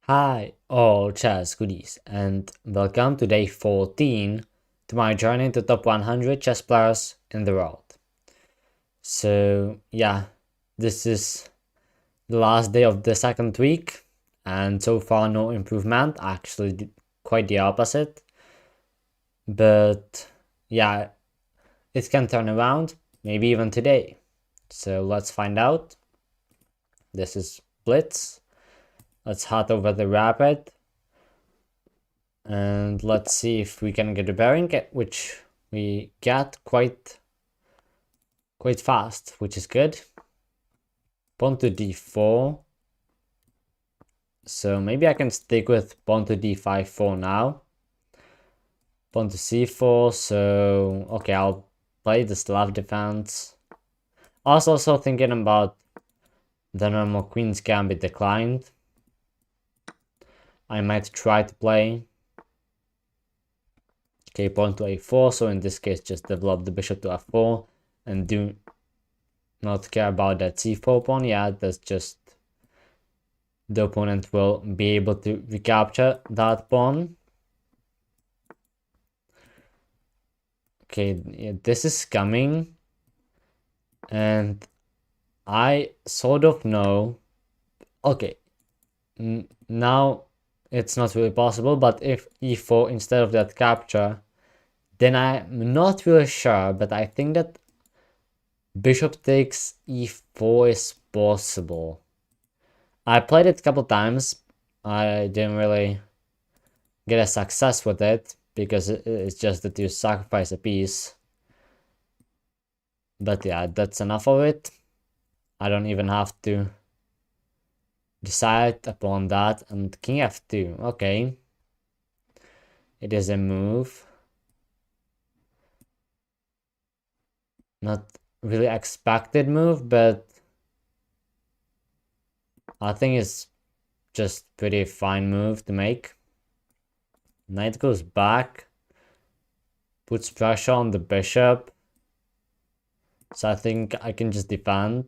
Hi, all chess goodies, and welcome to day 14 to my journey to top 100 chess players in the world. So, yeah, this is the last day of the second week, and so far, no improvement, actually, quite the opposite. But, yeah, it can turn around, maybe even today. So, let's find out. This is Blitz. Let's head over the Rapid. And let's see if we can get a bearing, which we get quite fast, which is good. Pawn to d4. So maybe I can stick with pawn to d5 for now. Pawn to c4. So okay, I'll play the Slav defense. I was also thinking about the normal queen's gambit declined. I might try to play. Okay, pawn to a4. So in this case, just develop the bishop to f4 and do not care about that c4 pawn. Yeah, that's just the opponent will be able to recapture that pawn. Okay, yeah, this is coming, and I sort of know. Okay, now it's not really possible, but if e4 instead of that capture, then I'm not really sure, but I think that bishop takes e4 is possible. I played it a couple times. I didn't really get a success with it because it's just that you sacrifice a piece. But yeah, that's enough of it. I don't even have to decide upon that. And king f2, okay. It is a move. Not really expected move, but I think it's just pretty fine move to make. Knight goes back, puts pressure on the bishop. So I think I can just defend.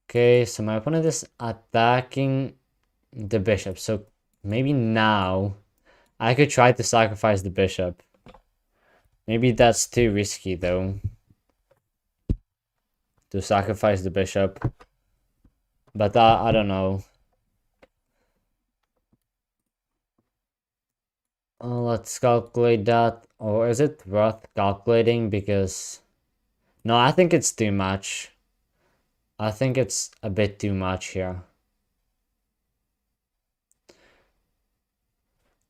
Okay, so my opponent is attacking the bishop. So maybe now I could try to sacrifice the bishop. Maybe that's too risky though. To sacrifice the bishop. But I don't know. Let's calculate that. Or is it worth calculating? Because no, I think it's too much. I think it's a bit too much here.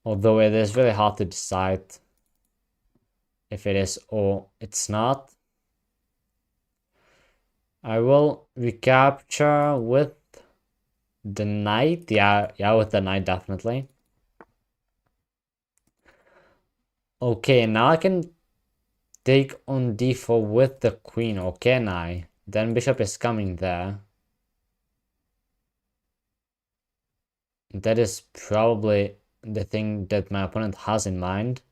Although it is really hard to decide if it is or it's not. I will recapture with the knight. Yeah, with the knight definitely. Okay, now I can take on d4 with the queen, or can I? Then bishop is coming there. That is probably the thing that my opponent has in mind.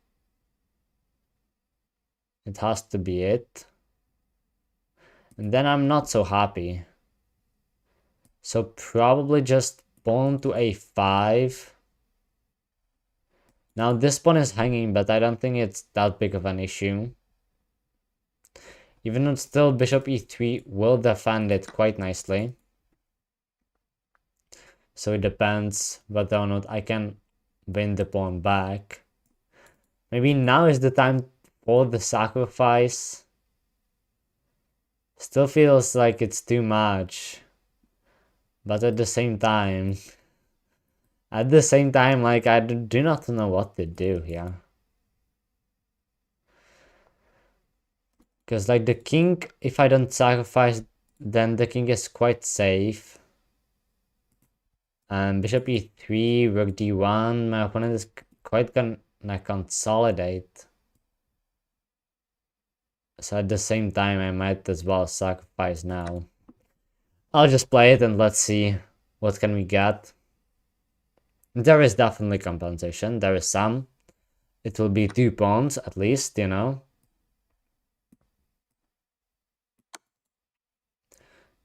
It has to be it. And then I'm not so happy. So probably just pawn to a5. Now this pawn is hanging, but I don't think it's that big of an issue. Even though still bishop e3 will defend it quite nicely. So it depends whether or not I can win the pawn back. Maybe now is the time for the sacrifice. Still feels like it's too much. But at the same time, like I do not know what to do here. Because like the king, if I don't sacrifice, then the king is quite safe. And bishop e3, rook d1, my opponent is quite gonna consolidate. So at the same time, I might as well sacrifice now. I'll just play it and let's see what can we get. There is definitely compensation. There is some. It will be 2 pawns at least, you know.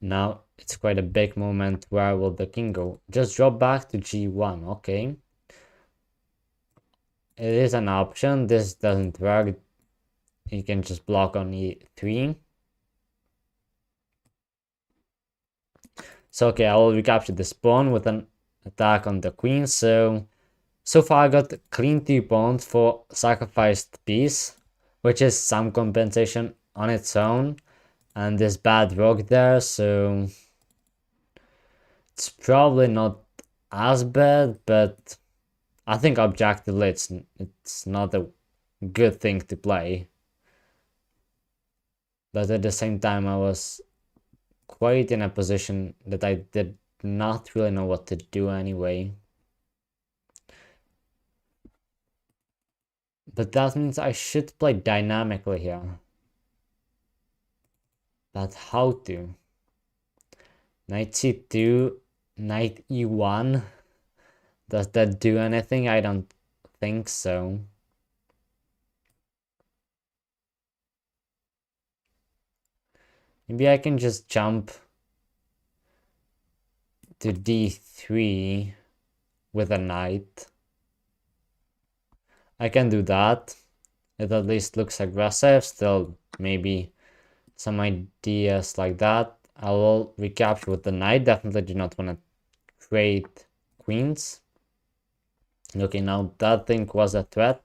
Now it's quite a big moment. Where will the king go? Just drop back to g1. Okay. It is an option. This doesn't work. You can just block on e3. So okay, I will recapture this pawn with an attack on the queen. So far I got clean 2 pawns for sacrificed piece, which is some compensation on its own. And this bad rook there, so it's probably not as bad, but I think objectively it's not a good thing to play. But at the same time, I was quite in a position that I did not really know what to do anyway. But that means I should play dynamically here. But how to? Knight c2, knight e1. Does that do anything? I don't think so. Maybe I can just jump to d3 with a knight. I can do that. It at least looks aggressive. Still, maybe some ideas like that. I will recapture with the knight. Definitely do not want to trade queens. Okay, now that thing was a threat.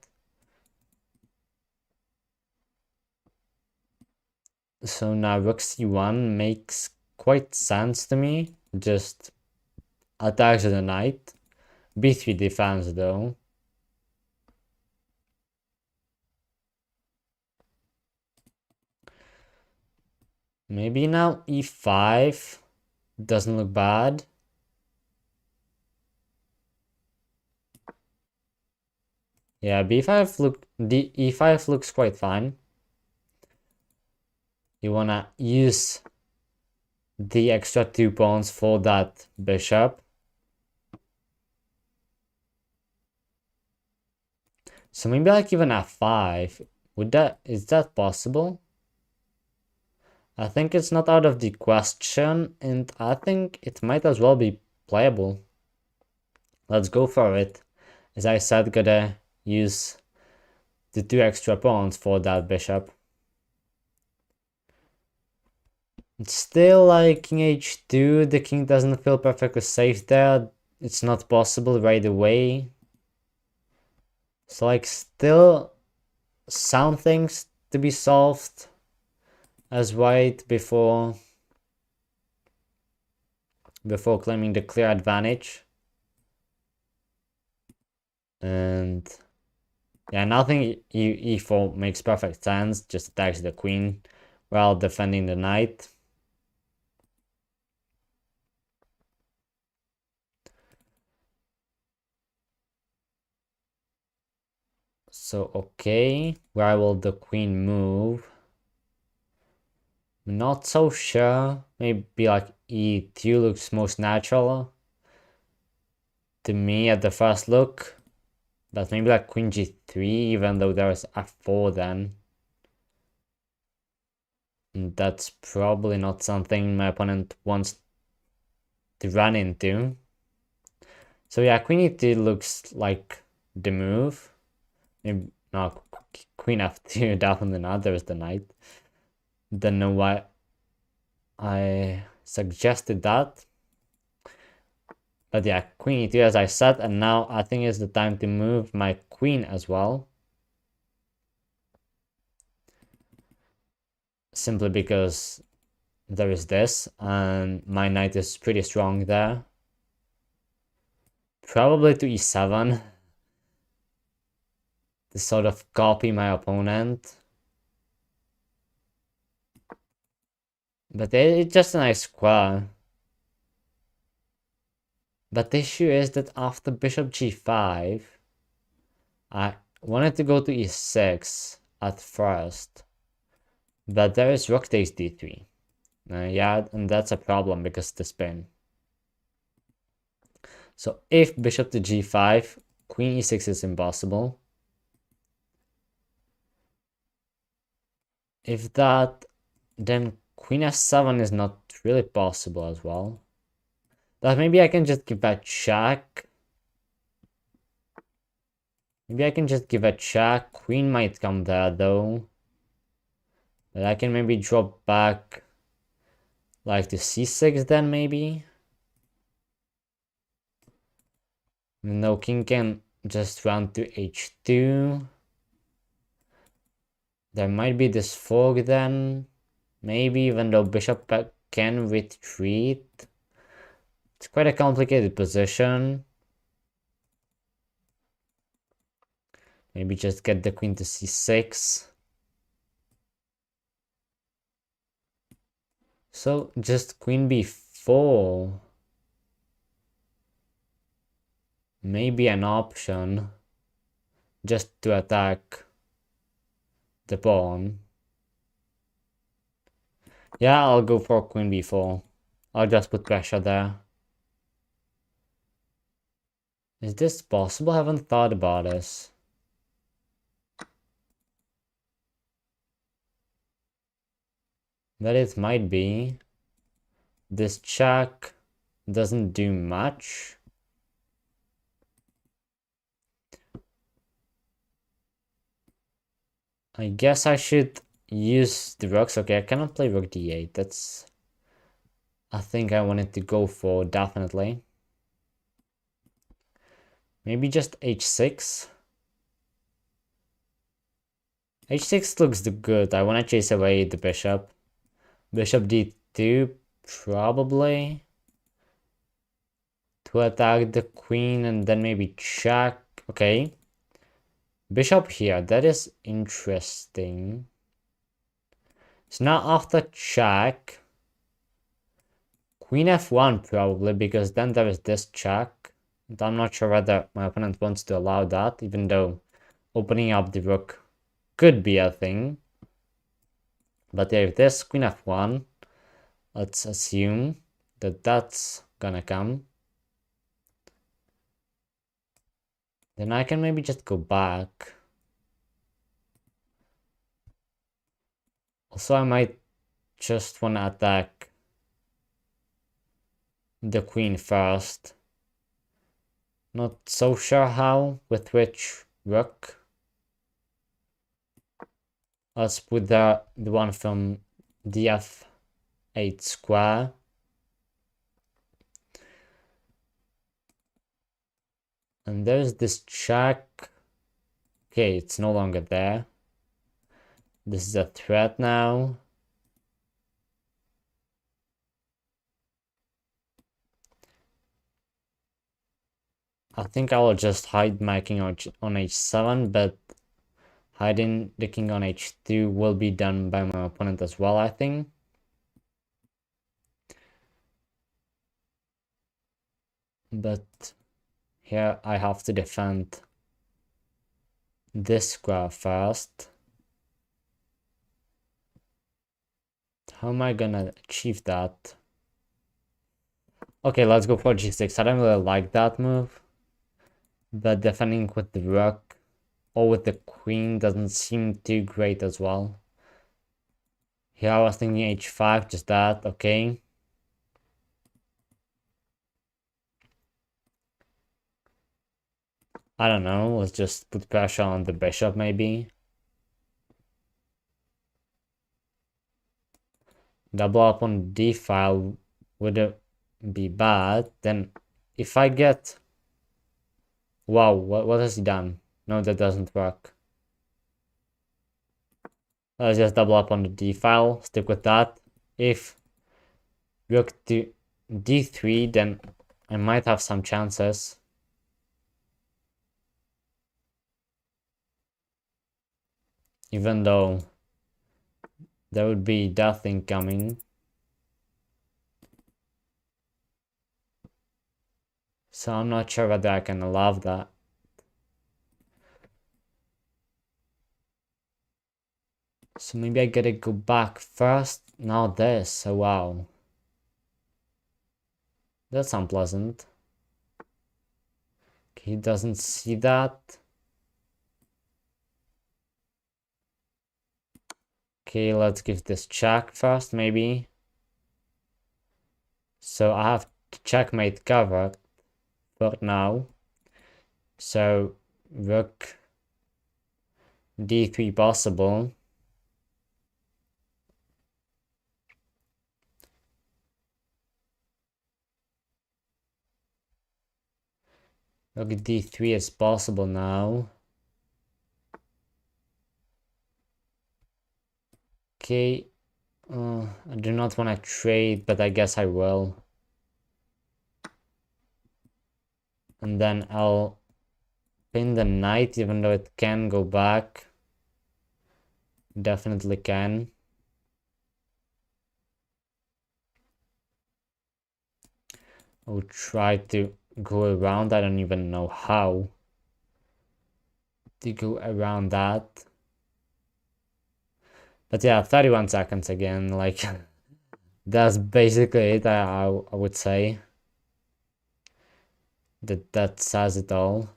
So now rook c1 makes quite sense to me. Just attacks the knight. b3 defense though. Maybe now e5 doesn't look bad. Yeah, e5 looks quite fine. You wanna use the extra 2 pawns for that bishop. So maybe like even f5. Is that possible? I think it's not out of the question, and I think it might as well be playable. Let's go for it. As I said, gotta use the 2 extra pawns for that bishop. It's still like king h2, the king doesn't feel perfectly safe there. It's not possible right away. So like still some things to be solved as white before claiming the clear advantage. And yeah, nothing e4 makes perfect sense, just attacks the queen while defending the knight. So okay, where will the queen move? I'm not so sure. Maybe like e2 looks most natural to me at the first look. But maybe like queen g3, even though there's f4 then. And that's probably not something my opponent wants to run into. So yeah, queen e2 looks like the move. Maybe, no, queen f2, definitely not. There's the knight. Don't know why I suggested that. But yeah, queen e2 as I said, and now I think it's the time to move my queen as well. Simply because there is this, and my knight is pretty strong there. Probably to e7. To sort of copy my opponent. But it's just a nice square. But the issue is that after bishop g5, I wanted to go to e6 at first. But there is rook takes d3. Yeah, and that's a problem because the spin. So if bishop to g5, queen e6 is impossible. If that, then queen f7 is not really possible as well. But maybe I can just give a check. Maybe I can just give a check. Queen might come there though. But I can maybe drop back like to c6 then maybe. No, king can just run to h2. There might be this fork then. Maybe even though bishop can retreat. It's quite a complicated position. Maybe just get the queen to c6. So just queen b4. Maybe an option. Just to attack the pawn. Yeah, I'll go for queen b4. I'll just put pressure there. Is this possible? I haven't thought about this. But it might be. This check doesn't do much. I guess I should use the rooks. Okay, I cannot play rook d8. That's I think I wanted to go for, definitely. Maybe just h6. h6 looks good. I want to chase away the bishop. Bishop d2, probably. To attack the queen and then maybe check. Okay. Bishop here, that is interesting. So now after check, queen f1 probably, because then there is this check. And I'm not sure whether my opponent wants to allow that, even though opening up the rook could be a thing. But yeah, if there's queen f1, let's assume that that's gonna come. Then I can maybe just go back. Also, I might just want to attack the queen first. Not so sure how, with which rook. Let's put the one from df8 square. And there's this check. Okay, it's no longer there. This is a threat now. I think I will just hide my king on h7, but hiding the king on h2 will be done by my opponent as well, I think. But here I have to defend this square first. How am I gonna achieve that? Okay, let's go for g6. I don't really like that move. But defending with the rook or with the queen doesn't seem too great as well. Here I was thinking h5, just that, okay. I don't know, let's just put pressure on the bishop maybe. Double up on d file would be bad. Then if I get... Wow, what has he done? No, that doesn't work. Let's just double up on the d file, stick with that. If rook to d3, then I might have some chances. Even though there would be death incoming. So I'm not sure whether I can allow that. So maybe I gotta go back first. Now this, oh wow. That's unpleasant. Okay, he doesn't see that. Okay, let's give this check first, maybe. So I have checkmate covered for now. So rook d3 possible. Rook d3 is possible now. Okay, I do not want to trade, but I guess I will. And then I'll pin the knight, even though it can go back. Definitely can. I'll try to go around. I don't even know how to go around that. But yeah, 31 seconds again. Like, that's basically it, I would say. That says it all.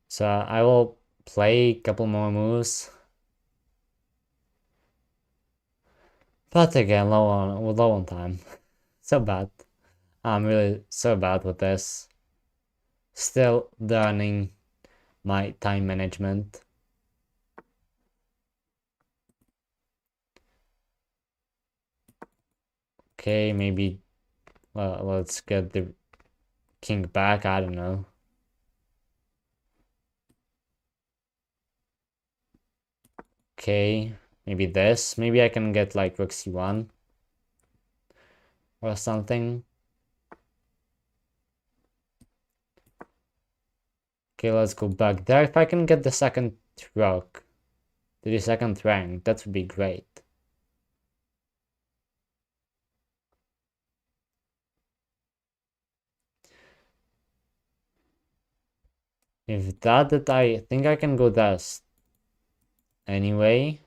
So I will play a couple more moves. But again, low on time. So bad. I'm really so bad with this. Still learning my time management. Okay, maybe let's get the king back. I don't know. Okay, maybe this. Maybe I can get like rook c1 or something. Okay, let's go back there. If I can get the second rook to the second rank, that would be great. If that I think I can go this anyway.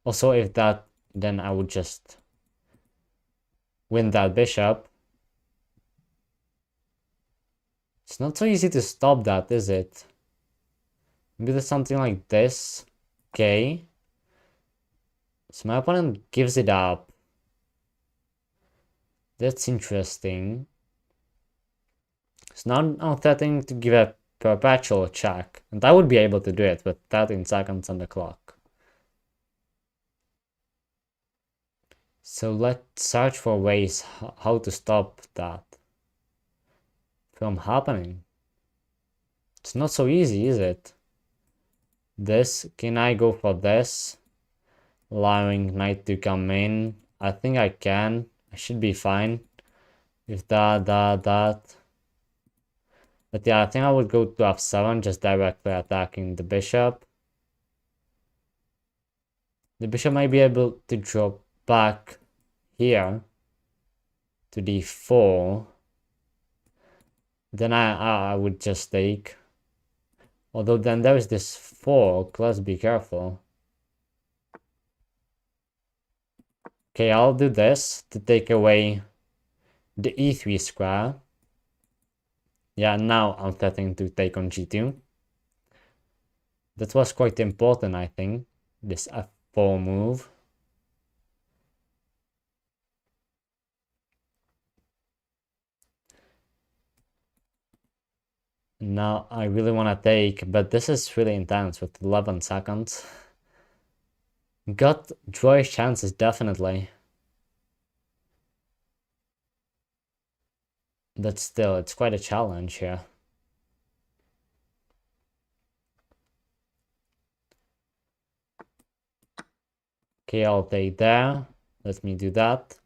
Also, if that, then I would just win that bishop. It's not so easy to stop that, is it? Maybe there's something like this. Okay. So my opponent gives it up. That's interesting. So now I'm threatening to give a perpetual check. And I would be able to do it with 13 seconds on the clock. So let's search for ways how to stop that from happening. It's not so easy, is it? This, can I go for this? Allowing knight to come in. I think I can. I should be fine. If that. But yeah, I think I would go to f7, just directly attacking the bishop. The bishop might be able to drop back here to d4. Then I would just take. Although then there is this fork, let's be careful. Okay, I'll do this to take away the e3 square. Yeah, now I'm threatening to take on g2. That was quite important, I think, this f4 move. Now I really want to take, but this is really intense with 11 seconds. Got drawish chances, definitely. But still, it's quite a challenge here. Okay, I'll take there. Let me do that.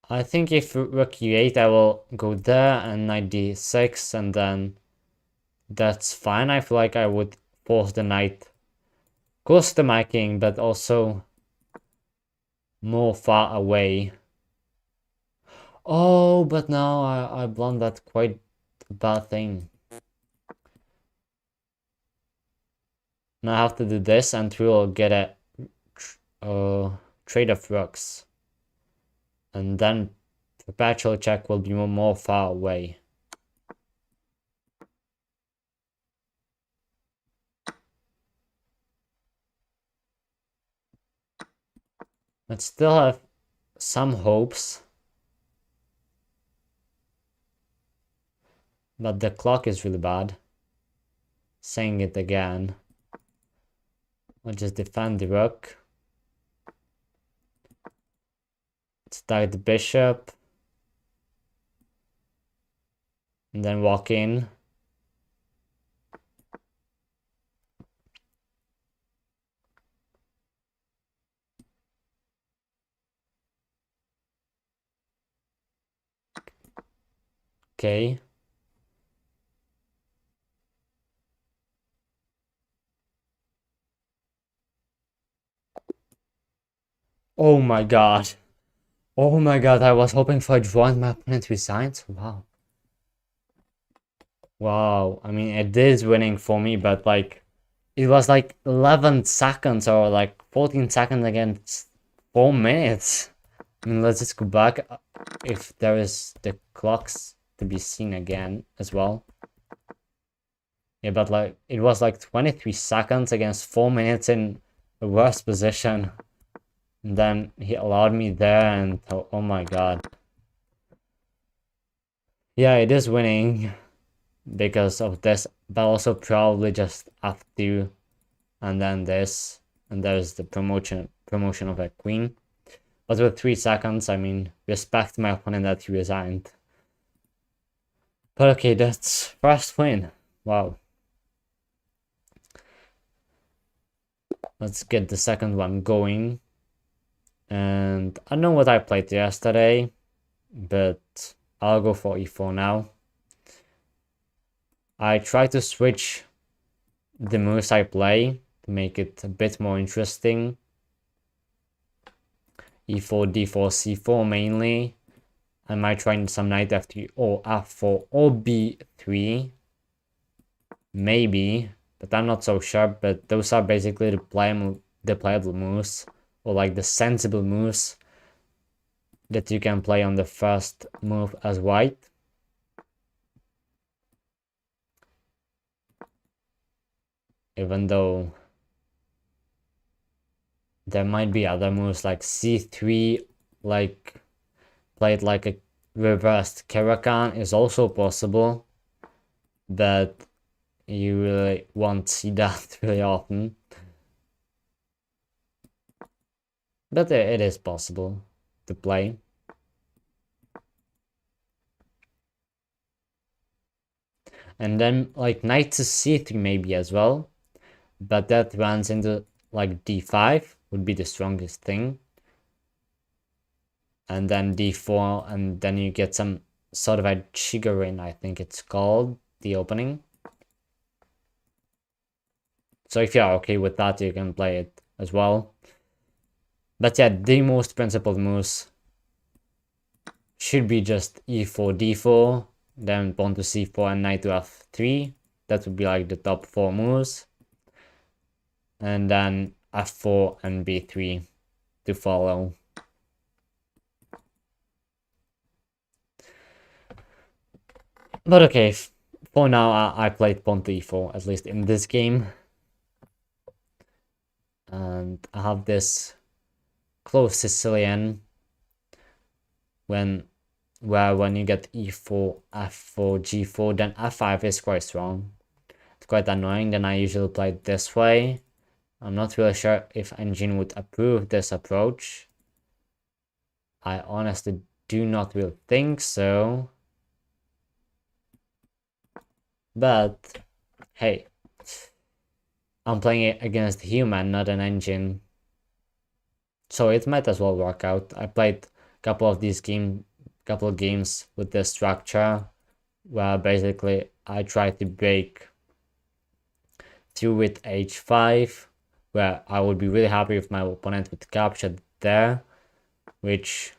I think if rook e8, I will go there and knight d6, and then that's fine. I feel like I would force the knight close to my king, but also more far away. Oh, but now I blundered that quite a bad thing. Now I have to do this and we'll get a trade of rooks. And then perpetual check will be more far away. But still have some hopes. But the clock is really bad. Saying it again. I'll just defend the rook. Stack the bishop. And then walk in. Okay. Oh my god. Oh my god, I was hoping for a draw and my opponent resigned. Wow. Wow. I mean, it is winning for me, but like, it was like 11 seconds or like 14 seconds against 4 minutes. I mean, let's just go back if there is the clocks to be seen again as well. Yeah, but like, it was like 23 seconds against 4 minutes in a worse position. And then he allowed me there and oh my god. Yeah, it is winning because of this, but also probably just f2 and then this, and there's the promotion of a queen. But with 3 seconds, I mean, respect my opponent that he resigned. But okay, that's first win. Wow. Let's get the second one going. And I don't know what I played yesterday, but I'll go for e4 now. I try to switch the moves I play to make it a bit more interesting. e4, d4, c4 mainly. I might try some knight f3 or f4 or b3. Maybe, but I'm not so sure. But those are basically the playable moves, or like the sensible moves that you can play on the first move as white. Even though there might be other moves like c3, like played like a reversed Caro-Kann is also possible, but you really won't see that really often. But it is possible to play. And then like knight to c3 maybe as well, but that runs into like d5 would be the strongest thing, and then d4, and then you get some sort of a Chigorin, I think it's called, the opening. So if you're okay with that, you can play it as well. But yeah, the most principled moves should be just e4, d4, then pawn to c4 and knight to f3. That would be like the top 4 moves. And then f4 and b3 to follow. But okay, for now I played pawn to e4, at least in this game. And I have this close Sicilian where when you get e4, f4, g4, then f5 is quite strong. It's quite annoying. Then I usually play it this way. I'm not really sure if Engine would approve this approach. I honestly do not really think so. But hey, I'm playing it against a human, not an engine. So it might as well work out. I played a couple of games with this structure where basically I try to break through with h5, where I would be really happy if my opponent would capture there, which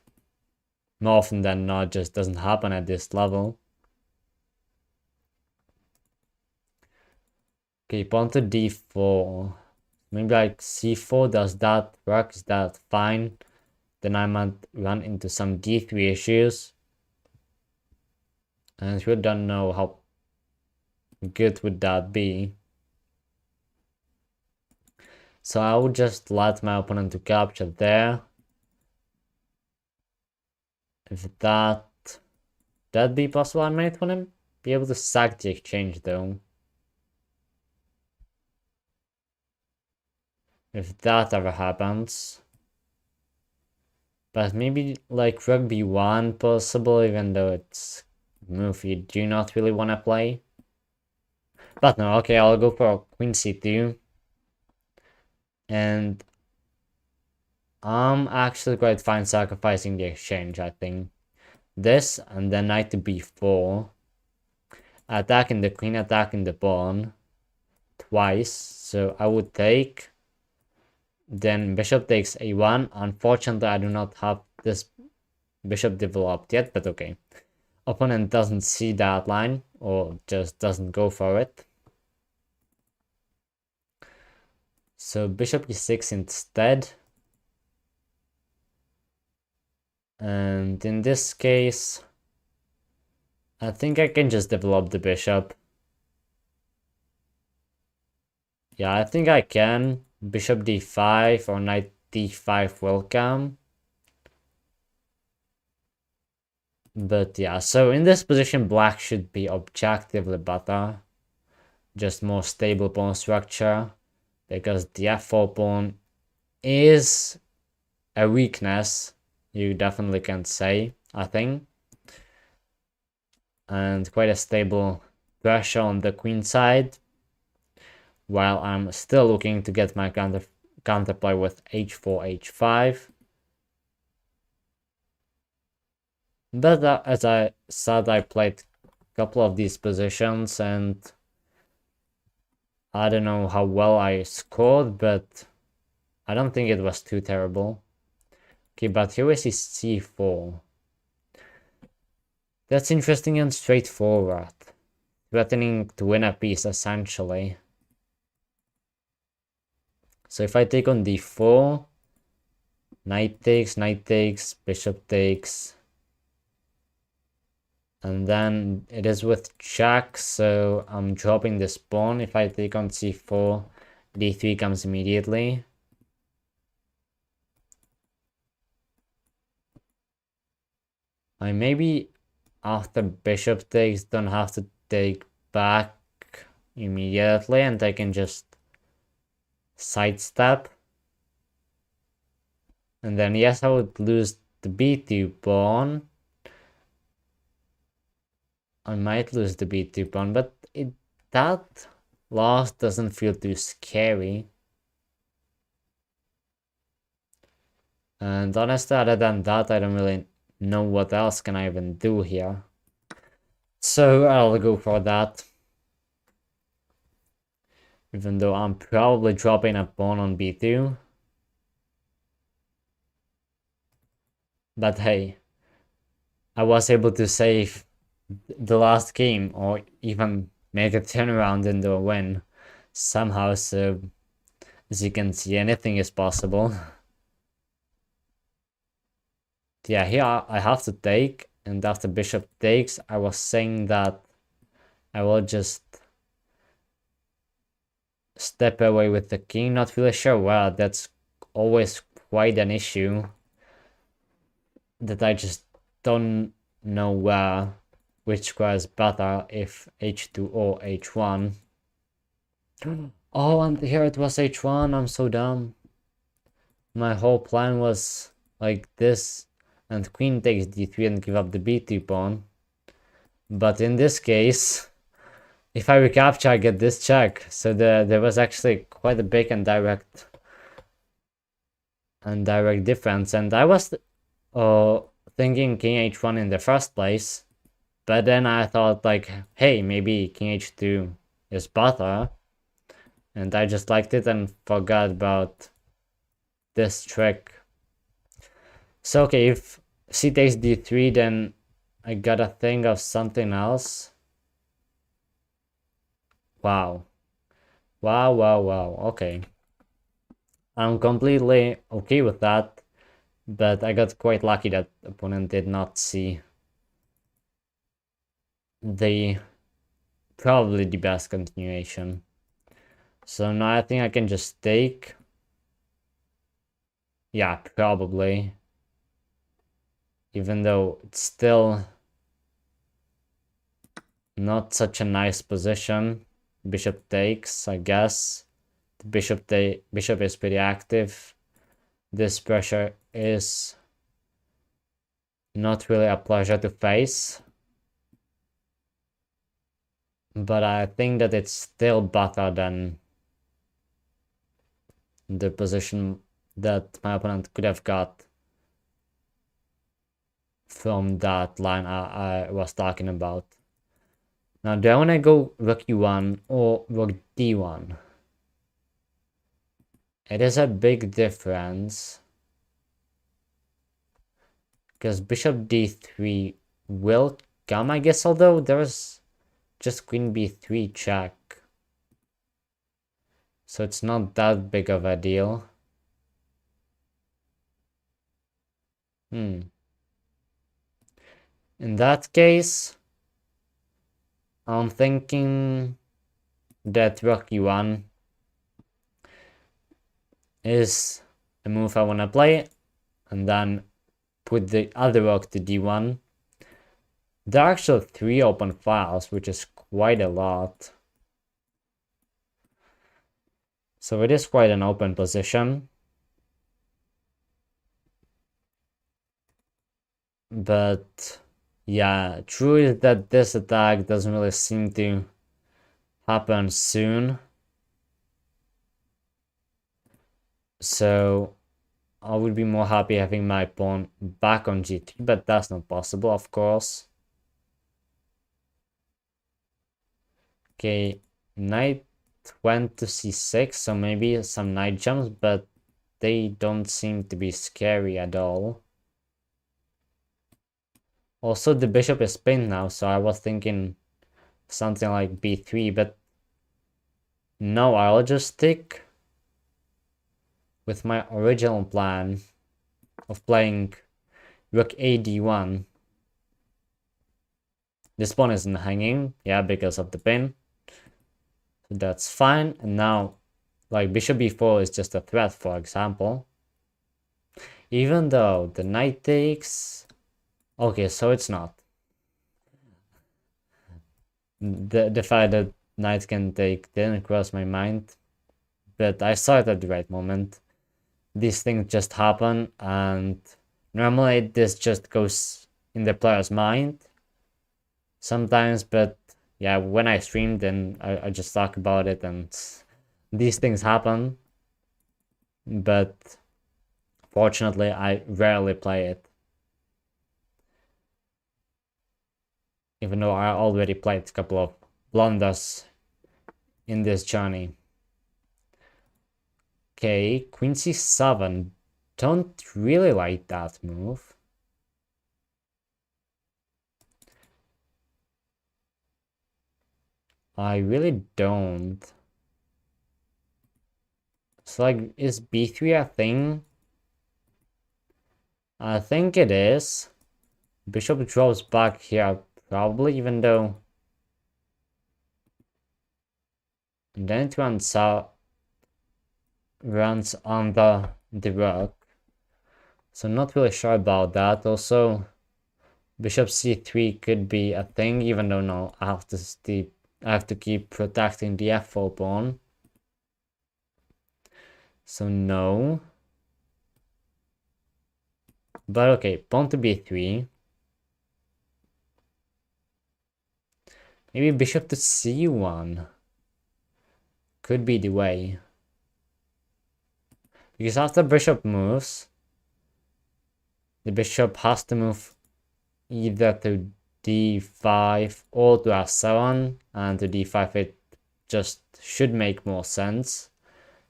more often than not just doesn't happen at this level. Okay, pawn to d4. Maybe like c4, does that work? Is that fine? Then I might run into some d3 issues. And we don't know how good would that be. So I would just let my opponent to capture there. If that'd be possible, I might want to be able to sack the exchange though. If that ever happens. But maybe like rook b1 possible, even though it's a move you do not really want to play. But no, okay, I'll go for queen c2. And I'm actually quite fine sacrificing the exchange, I think. This, and then knight to b4. Attacking the queen, attacking the pawn. Twice, so I would take. Then bishop takes a1. Unfortunately, I do not have this bishop developed yet, but okay. Opponent doesn't see that line, or just doesn't go for it. So bishop e6 instead. And in this case, I think I can just develop the bishop. Yeah, I think I can. Bishop d5 or knight d5 will come. But yeah, so in this position, black should be objectively better. Just more stable pawn structure. Because the f4 pawn is a weakness, you definitely can say, I think. And quite a stable pressure on the queen side. While I'm still looking to get my counterplay with h4, h5. But as I said, I played a couple of these positions and I don't know how well I scored, but I don't think it was too terrible. Okay, but here is c4. That's interesting and straightforward. Threatening to win a piece, essentially. So if I take on d4, knight takes, bishop takes. And then it is with check, so I'm dropping this pawn. If I take on c4, d3 comes immediately. I maybe after bishop takes don't have to take back immediately and I can just sidestep. And then yes, I would lose the b2 pawn. I might lose the b2 pawn, but that loss doesn't feel too scary. And honestly, other than that, I don't really know what else can I even do here. So I'll go for that. Even though I'm probably dropping a pawn on b2. But hey, I was able to save the last game or even make a turnaround into a win somehow, so as you can see, anything is possible. Yeah, here I have to take, and after bishop takes, I was saying that I will just step away with the king. Not really sure where, that's always quite an issue. That I just don't know where, which square is better, if h2 or h1. Oh, and here it was h1, I'm so dumb. My whole plan was like this, and queen takes d3 and give up the b2 pawn. But in this case, if I recapture, I get this check. So there was actually quite a big and direct difference. And I was thinking king h1 in the first place, but then I thought like, hey, maybe king h2 is better, and I just liked it and forgot about this trick. So okay, if c takes d3, then I gotta think of something else. Wow. Wow, wow, wow. Okay. I'm completely okay with that, but I got quite lucky that opponent did not see the probably the best continuation. So now I think I can just take. Yeah, probably. Even though it's still not such a nice position. Bishop takes, I guess. The bishop is pretty active. This pressure is not really a pleasure to face. But I think that it's still better than the position that my opponent could have got from that line I was talking about. Now, do I want to go rook e1 or rook d1? It is a big difference. Because bishop d3 will come, I guess, although there's just queen b3 check. So it's not that big of a deal. In that case, I'm thinking that rook e1 is a move I want to play, and then put the other rook to d1. There are actually 3 open files, which is quite a lot. So it is quite an open position. But yeah, true is that this attack doesn't really seem to happen soon. So I would be more happy having my pawn back on g3, but that's not possible, of course. Okay, knight went to c6, so maybe some knight jumps, but they don't seem to be scary at all. Also, the bishop is pinned now, so I was thinking something like b3, but no, I'll just stick with my original plan of playing rook a d1. This pawn isn't hanging, yeah, because of the pin. So that's fine. And now, like bishop b4 is just a threat, for example. Even though the knight takes... Okay, so it's not. The fact that knight can take didn't cross my mind, but I saw it at the right moment. These things just happen, and normally this just goes in the player's mind sometimes, but yeah, when I stream, then I just talk about it, and these things happen, but fortunately I rarely play it, even though I already played a couple of blunders in this journey. Okay, queen c7. Don't really like that move. I really don't. So like, is b3 a thing? I think it is. Bishop drops back here, probably, even though... And then it runs out, runs under the rook. So not really sure about that. Also, bishop c3 could be a thing, even though no, I have to keep protecting the f4 pawn. So no. But okay, pawn to b3. Maybe bishop to c1 could be the way. Because after bishop moves, the bishop has to move either to d5 or to f7, and to d5 it just should make more sense.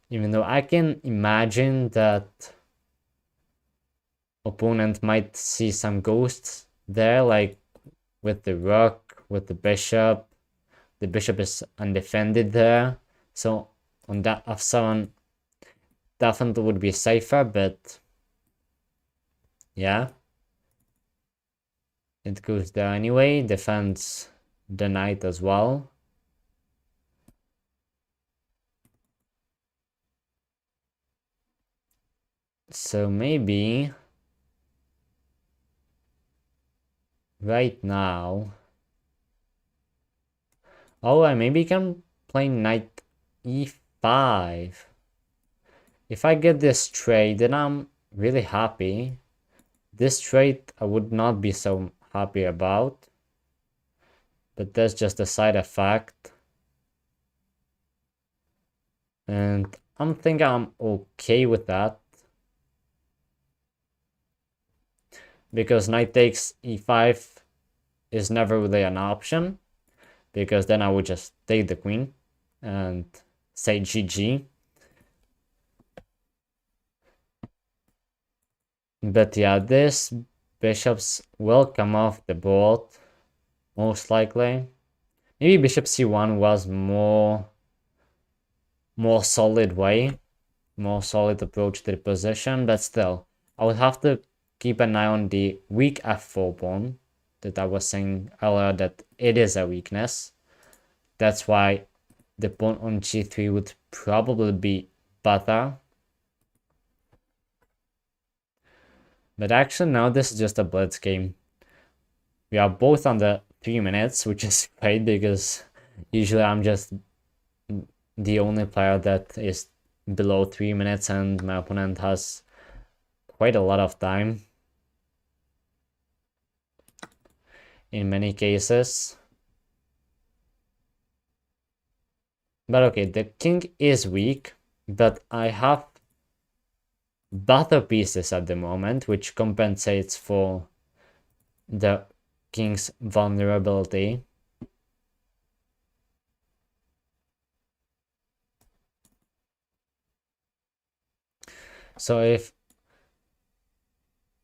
Even though I can imagine that opponent might see some ghosts there, like with the rook, with the bishop. The bishop is undefended there, so on that f7 definitely would be safer, but yeah, it goes there anyway, defends the knight as well. So maybe right now, oh, I maybe can play knight e5. If I get this trade, then I'm really happy. This trade I would not be so happy about, but that's just a side effect. And I'm thinking I'm okay with that. Because knight takes e5 is never really an option. Because then I would just take the queen and say GG. But yeah, this bishops will come off the board, most likely. Maybe bishop c1 was more solid way, more solid approach to the position, but still, I would have to keep an eye on the weak f4 pawn that I was saying earlier that it is a weakness. That's why the pawn on g3 would probably be better. But actually now this is just a blitz game. We are both under 3 minutes, which is great because usually I'm just the only player that is below 3 minutes and my opponent has quite a lot of time in many cases. But okay, the king is weak, but I have better pieces at the moment, which compensates for the king's vulnerability. So if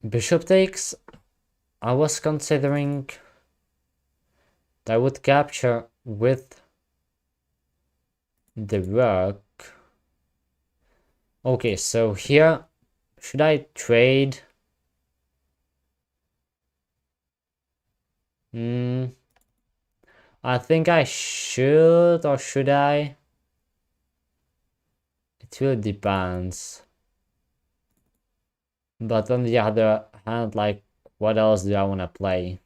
bishop takes, I was considering that I would capture with the rook. Okay, so here, should I trade? I think I should, or should I? It really depends. But on the other hand, like, what else do I want to play?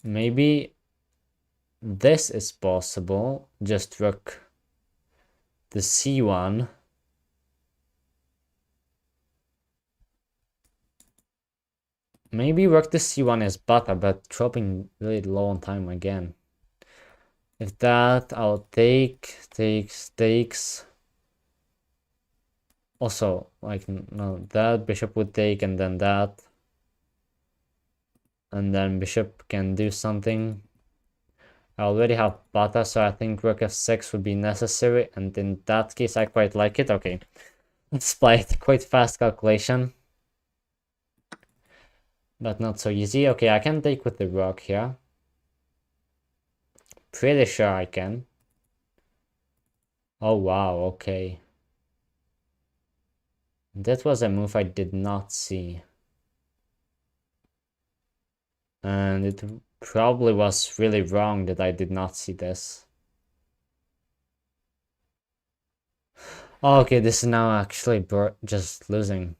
Maybe this is possible. Just rook the c1. Maybe rook the c1 is better, but dropping really low on time again. If that, I'll takes. Also, like, no, that bishop would take and then that. And then bishop can do something. I already have bata, so I think rook f6 would be necessary. And in that case, I quite like it. Okay, let's play it. Quite fast calculation. But not so easy. Okay, I can take with the rook here. Pretty sure I can. Oh, wow, okay. That was a move I did not see. And it probably was really wrong that I did not see this. Oh, okay, this is now actually just losing.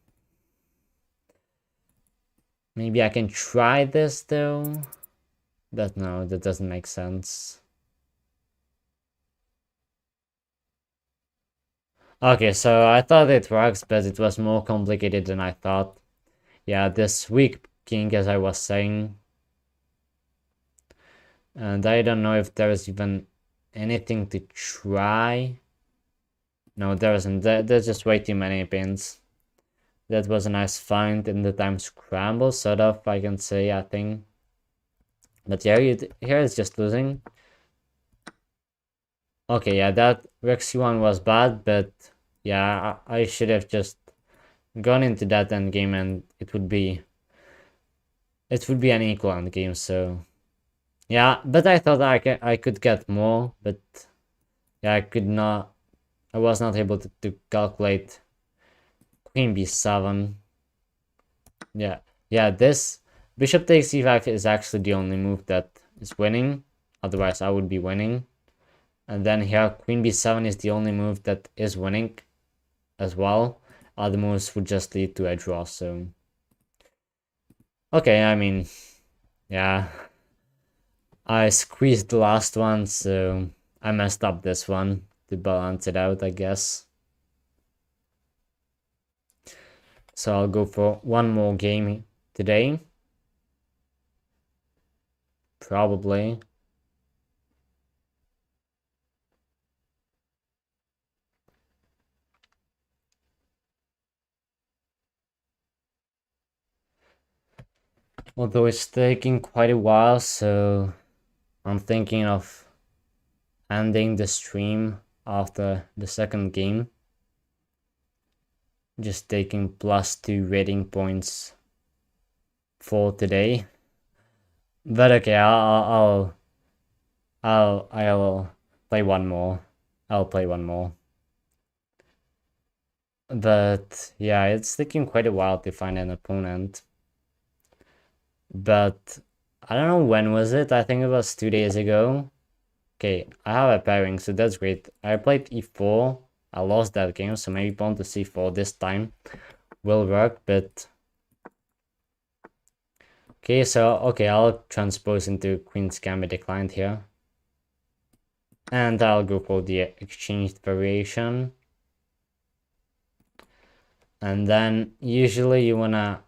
Maybe I can try this though. But no, that doesn't make sense. Okay, so I thought it works, but it was more complicated than I thought. Yeah, this weak king, as I was saying. And I don't know if there is even anything to try. No, there isn't. There's just way too many pins. That was a nice find in the time scramble, sort of, I can say, I think. But yeah, here is just losing. Okay, yeah, that Rexy one was bad, but yeah, I should have just gone into that end game and it would be an equal end game, so yeah, but I thought I could get more, but yeah, I was not able to calculate Queen B7. Yeah, yeah, this Bishop takes C5 is actually the only move that is winning, otherwise I would be winning. And then here Queen B7 is the only move that is winning as well. Other moves would just lead to a draw, so okay, I mean, yeah, I squeezed the last one, so I messed up this one to balance it out, I guess. So I'll go for one more game today. Probably. Although it's taking quite a while, so I'm thinking of ending the stream after the second game. Just taking +2 rating points for today. But okay, I'll play one more. I'll play one more. But yeah, it's taking quite a while to find an opponent. But I don't know when was it. I think it was 2 days ago. Okay, I have a pairing, so that's great. I played e4. I lost that game, so maybe pawn to c4 this time will work, but okay, so okay, I'll transpose into Queen's Gambit declined here. And I'll go for the exchanged variation. And then usually you wanna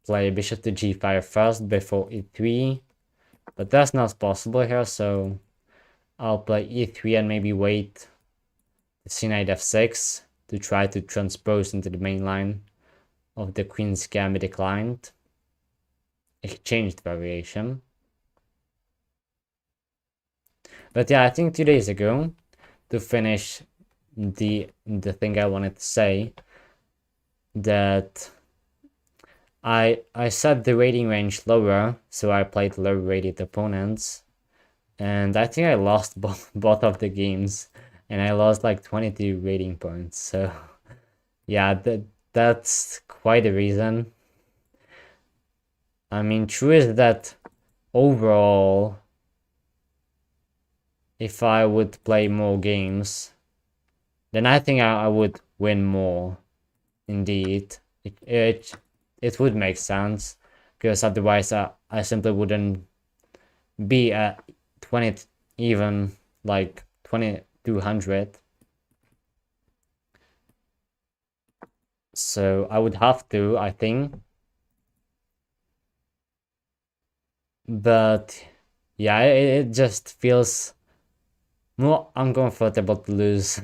play bishop to g5 first before e3, but that's not possible here, so I'll play e3 and maybe wait c knight f6 to try to transpose into the main line of the Queen's Gambit declined. Exchanged variation. But yeah, I think 2 days ago, to finish the thing I wanted to say, that I set the rating range lower, so I played low rated opponents, and I think I lost both of the games, and I lost like 22 rating points. So yeah, that's quite a reason. I mean, true is that overall, if I would play more games, then I think I would win more. Indeed, it would make sense, because otherwise I simply wouldn't be at 20, even like 2200. So I would have to, I think. But yeah, it just feels more uncomfortable to lose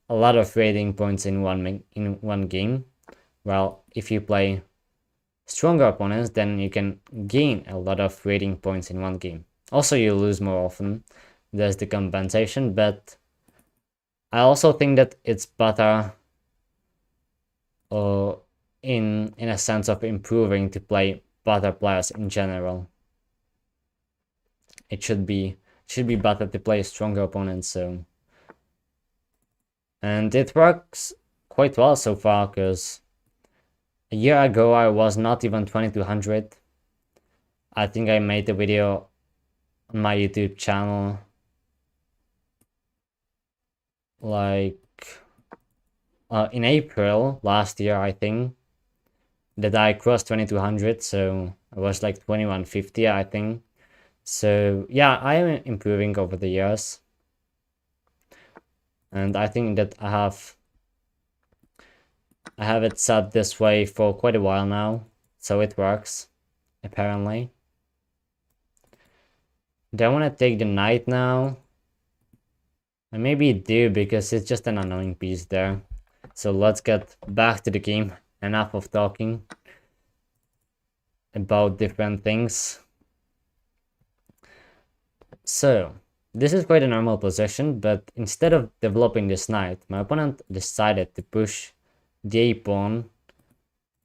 a lot of rating points in one game. Well, if you play stronger opponents, then you can gain a lot of rating points in one game. Also, you lose more often. There's the compensation, but I also think that it's better, or in a sense of improving, to play better players in general. It should be better to play stronger opponents, so, and it works quite well so far, because a year ago I was not even 2200. I think I made a video on my YouTube channel like in April last year, I think, that I crossed 2200, so I was like 2150, I think. So yeah, I am improving over the years, and I think that I have it set this way for quite a while now, so it works, apparently. Do I want to take the knight now? I maybe do, because it's just an annoying piece there. So let's get back to the game. Enough of talking about different things. So This is quite a normal position, but instead of developing this knight, my opponent decided to push the a-pawn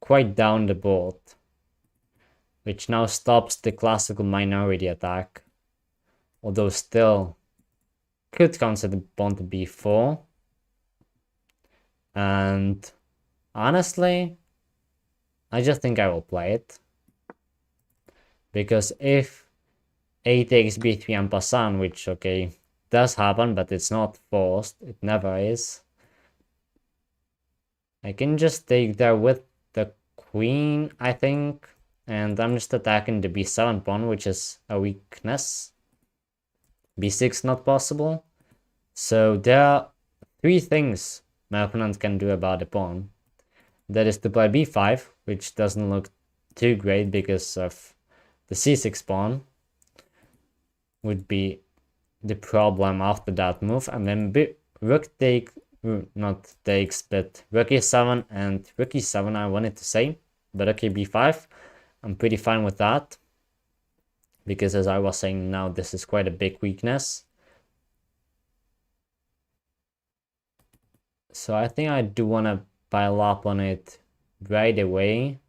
quite down the board, which now stops the classical minority attack, although still could consider the pawn to b4. And honestly, I just think I will play it, because if a takes b3 en passant, which, okay, does happen, but it's not forced, it never is, I can just take there with the queen, I think, and I'm just attacking the b7 pawn, which is a weakness. b6 not possible. So there are three things my opponent can do about the pawn. That is to play b5, which doesn't look too great because of the c6 pawn would be the problem after that move, and then rook take, not takes, but rook e7 and rook e7 I wanted to say, but okay, b5, I'm pretty fine with that, because as I was saying now, this is quite a big weakness. So I think I do want to pile up on it right away.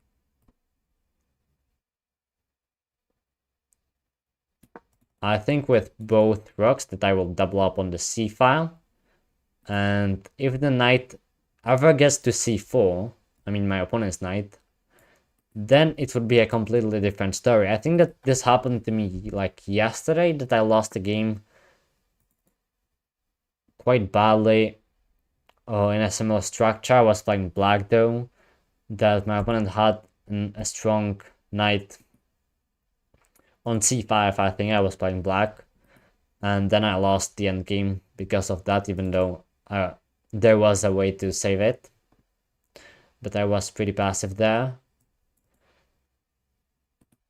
I think with both rooks that I will double up on the c file, and if the knight ever gets to c4, I mean my opponent's knight, then it would be a completely different story. I think that this happened to me like yesterday, that I lost the game quite badly in a similar structure. I was playing black though, that my opponent had a strong knight on c5. I think I was playing black, and then I lost the endgame because of that, even though there was a way to save it, but I was pretty passive there.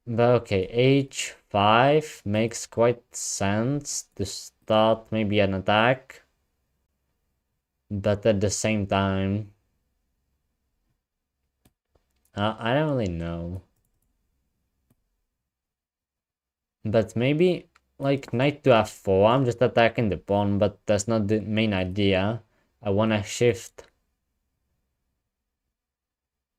But okay, h5 makes quite sense to start maybe an attack, but at the same time, I don't really know. But maybe like knight to f4, I'm just attacking the pawn, but that's not the main idea. I want to shift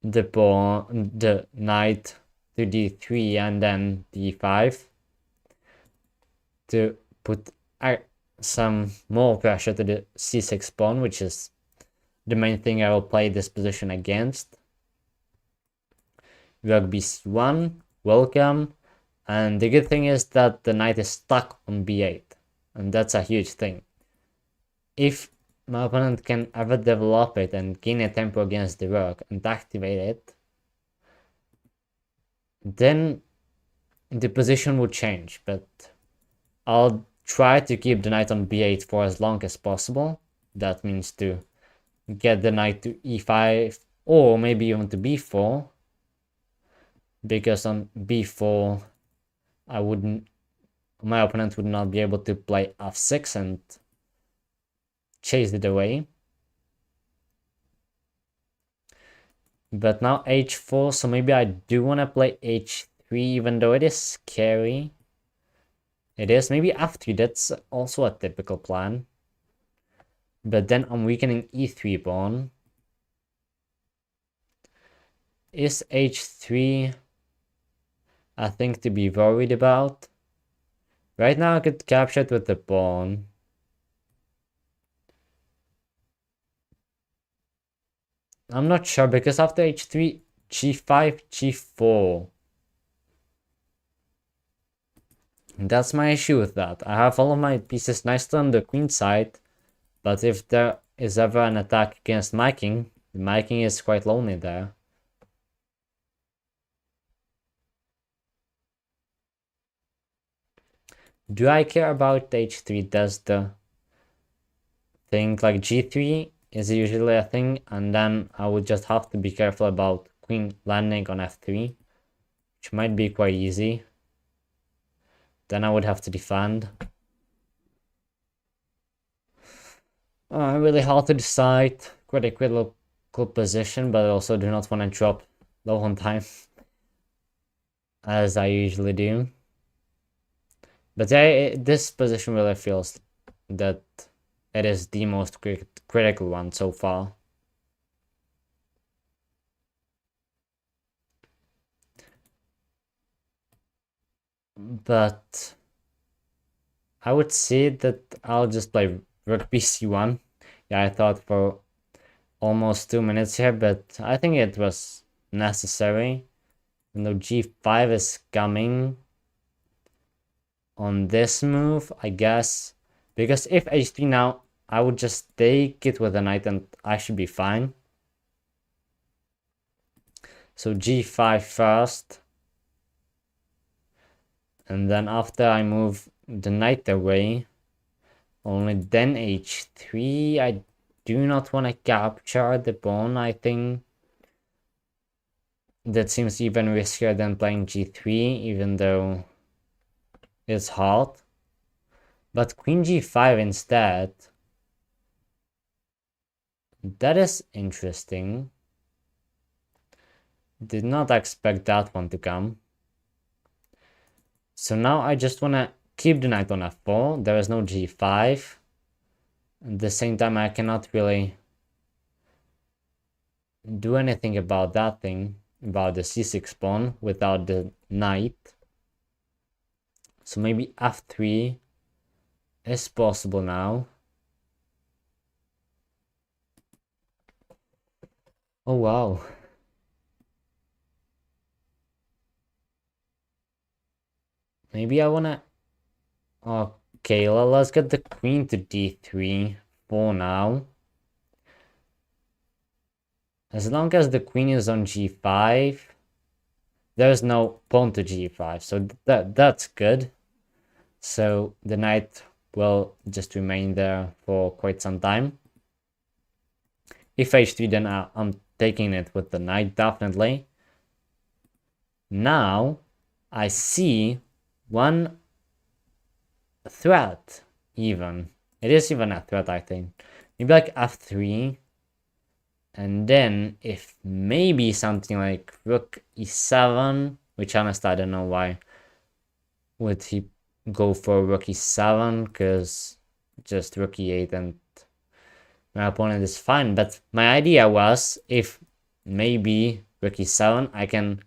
the pawn, the knight to d3 and then d5 to put some more pressure to the c6 pawn, which is the main thing I will play this position against. Rook b1, welcome. And the good thing is that the knight is stuck on b8, and that's a huge thing. If my opponent can ever develop it and gain a tempo against the rook and activate it, then the position would change, but I'll try to keep the knight on b8 for as long as possible. That means to get the knight to e5 or maybe even to b4, because on b4 my opponent would not be able to play f6 and chase it away. But now h4, so maybe I do want to play h3, even though it is scary. It is. Maybe f3, that's also a typical plan. But then I'm weakening e3 pawn. Is h3 a thing to be worried about? Right now I could capture it with the pawn. I'm not sure, because after h3, g5, g4. That's my issue with that. I have all of my pieces nicely on the queen side, but if there is ever an attack against my king, my king is quite lonely there. Do I care about h3? Does the thing like g3 is usually a thing, and then I would just have to be careful about queen landing on f3, which might be quite easy. Then I would have to defend. Really hard to decide. Quite a critical position, but I also do not want to drop low on time, as I usually do. But this position really feels that it is the most critical one so far. But I would say that I'll just play rook bc1. Yeah, I thought for almost 2 minutes here, but I think it was necessary. Even though g5 is coming on this move, I guess. Because if h3 now, I would just take it with a knight and I should be fine. So g5 first. And then after I move the knight away, only then h3. I do not want to capture the pawn, I think. That seems even riskier than playing g3, even though it's hard. But queen g5 instead. That is interesting. Did not expect that one to come. So now I just want to keep the knight on f4. There is no g5. At the same time, I cannot really do anything about that thing, about the c6 pawn without the knight. So maybe f3 is possible now. Oh wow. Maybe I wanna... Okay, well, let's get the queen to d3 for now. As long as the queen is on g5, there's no pawn to g5, so that's good. So the knight will just remain there for quite some time. If h3, then I'm taking it with the knight, definitely. Now I see one threat, even. It is even a threat, I think. Maybe like f3. And then if maybe something like rook e7, which honestly I don't know why would he go for rook e7, because just rook e8 and my opponent is fine. But my idea was, if maybe rook e7, I can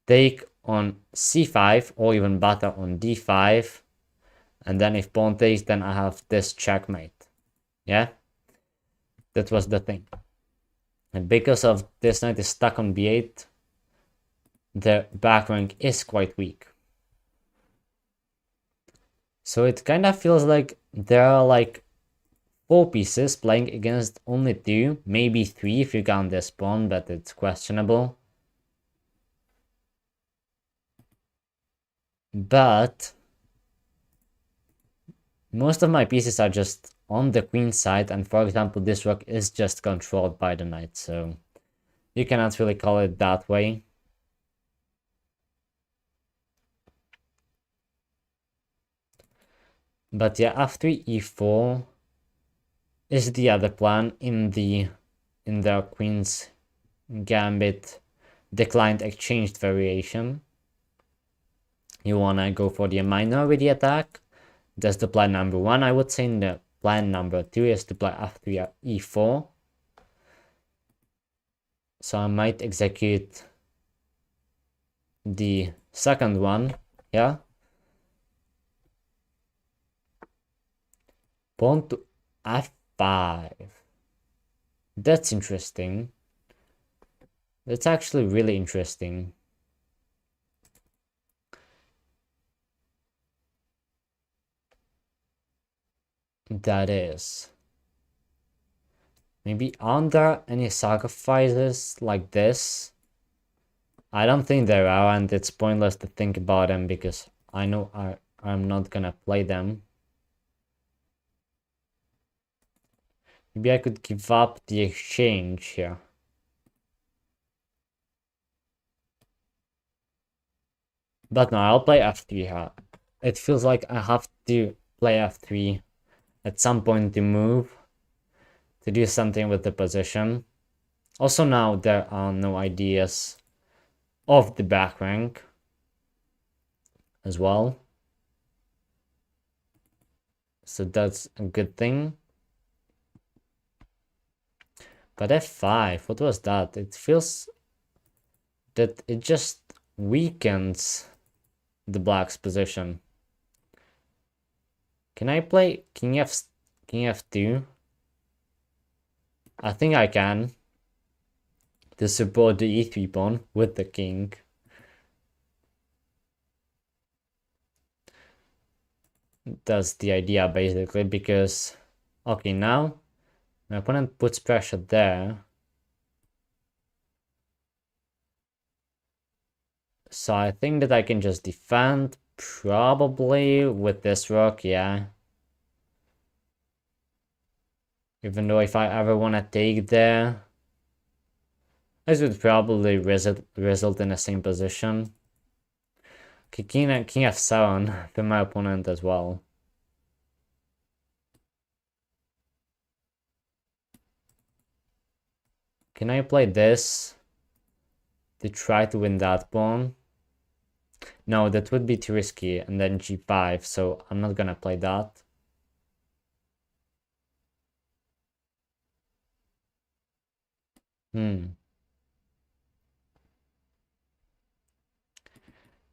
take on c5 or even better on d5, and then if pawn takes, then I have this checkmate. Yeah, that was the thing. And because of this knight is stuck on b8, the back rank is quite weak. So it kind of feels like there are like 4 pieces playing against only 2, maybe 3 if you count this pawn, but it's questionable. But most of my pieces are just on the queen side, and for example, this rook is just controlled by the knight, so you cannot really call it that way. But yeah, f3 e4 is the other plan in the queen's gambit declined exchanged variation. You wanna go for the minority attack. That's the plan number 1, I would say. And the plan number 2 is to play f3 e4. So I might execute the second one, yeah. Pawn to f5. That's interesting. That's actually really interesting. That is. Maybe aren't there any sacrifices like this? I don't think there are, and it's pointless to think about them because I know I'm not gonna play them. Maybe I could give up the exchange here. But no, I'll play f3 here. It feels like I have to play f3 at some point to move, to do something with the position. Also now there are no ideas of the back rank as well. so that's a good thing. But f5, what was that? It feels that it just weakens the black's position. Can I play king f2? I think I can, to support the e3 pawn with the king. That's the idea basically, because okay, now my opponent puts pressure there. So I think that I can just defend, probably with this rook, yeah. Even though if I ever want to take there, this would probably result in the same position. Okay, king f7 for my opponent as well. Can I play this to try to win that pawn? No, that would be too risky, and then g5, so I'm not gonna play that.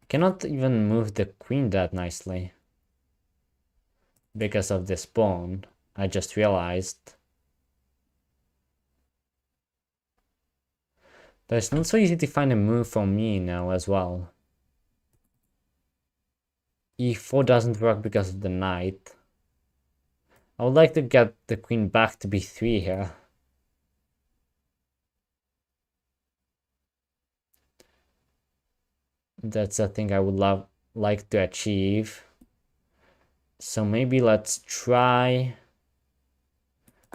Cannot even move the queen that nicely because of this pawn, I just realized. But it's not so easy to find a move for me now as well. e4 doesn't work because of the knight. I would like to get the queen back to b3 here. That's a thing I would like to achieve. So maybe let's try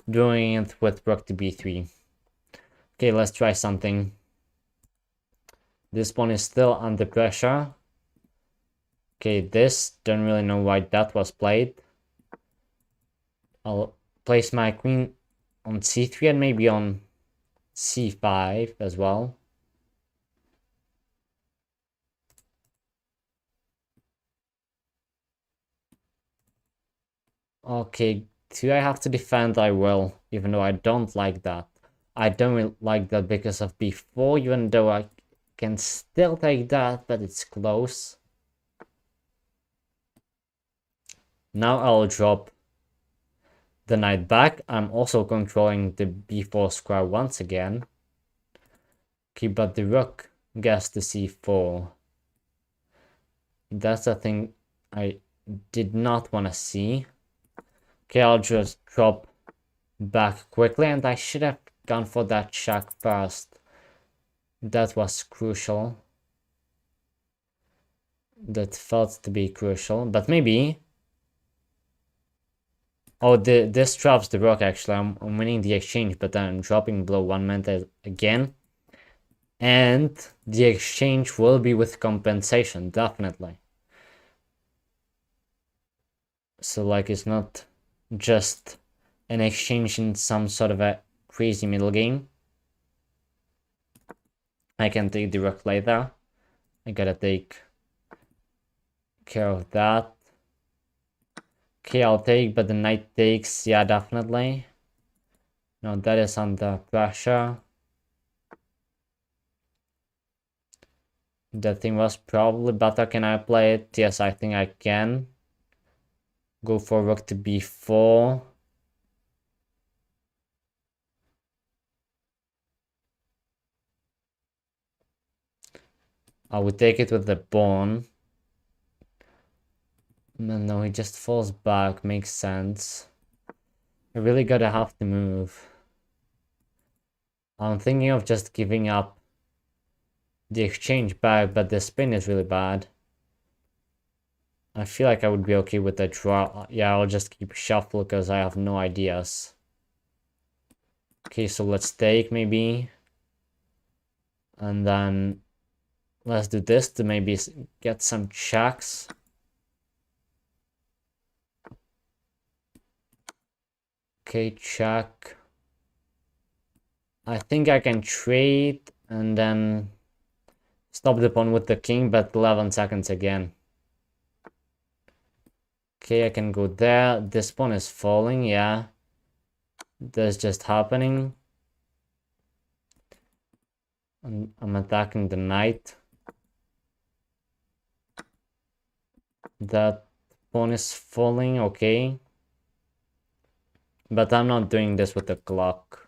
doing it with rook to b3. Okay, let's try something. This pawn is still under pressure. Okay, this, don't really know why that was played. I'll place my queen on c3 and maybe on c5 as well. Okay, do I have to defend? I will, even though I don't like that. I don't really like that because of b4, even though I can still take that, but it's close. Now I'll drop the knight back. I'm also controlling the b4 square once again. Okay, but the rook gets to c4. That's the thing I did not want to see. Okay, I'll just drop back quickly, and I should have gone for that check first. That was crucial. That felt to be crucial, but maybe... Oh, this drops the rook actually. I'm winning the exchange, but then I'm dropping below 1 minute again. And the exchange will be with compensation, definitely. So like it's not just an exchange in some sort of a crazy middle game. I can take the rook later. I gotta take care of that. Okay, I'll take, but the knight takes. Yeah, definitely. No, that is under pressure. That thing was probably better. Can I play it? Yes, I think I can. Go for rook to b4. I would take it with the pawn. No, he just falls back. Makes sense. I really gotta have to move. I'm thinking of just giving up the exchange back, but the spin is really bad. I feel like I would be okay with the draw. Yeah, I'll just keep shuffle because I have no ideas. Okay, so let's take maybe. And then let's do this to maybe get some checks. Okay, check. I think I can trade and then stop the pawn with the king, but 11 seconds again. Okay, I can go there. This pawn is falling, yeah. That's just happening. I'm attacking the knight. That pawn is falling, okay. But I'm not doing this with the clock.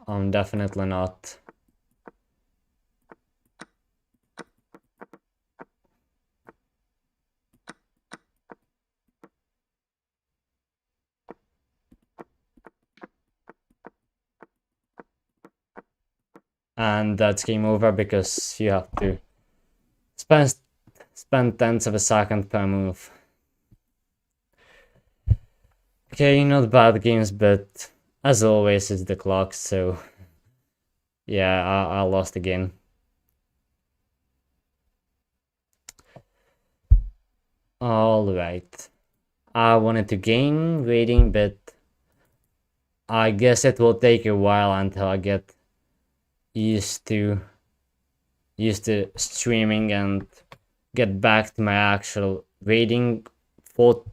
I'm definitely not. And that's game over because you have to spend tenths of a second per move. Okay, not bad games, but as always, it's the clock, so yeah, I lost again. Alright. I wanted to gain rating, but I guess it will take a while until I get used to streaming and get back to my actual rating for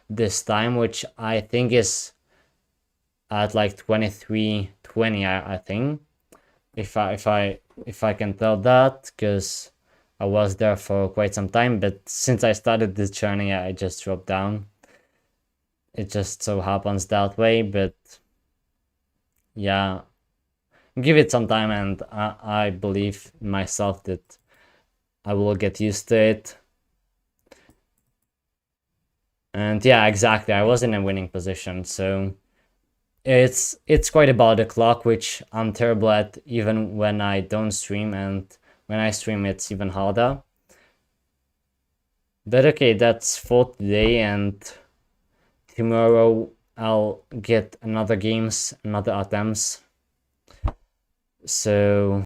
this time, which I think is at like 2320, I think, if I can tell that, because I was there for quite some time, but since I started this journey I just dropped down. It just so happens that way, but yeah, give it some time, and I believe in myself that I will get used to it. And yeah, exactly, I was in a winning position, so it's quite about the clock, which I'm terrible at even when I don't stream, and when I stream it's even harder. But okay, that's for today, and tomorrow I'll get another games, another attempts. So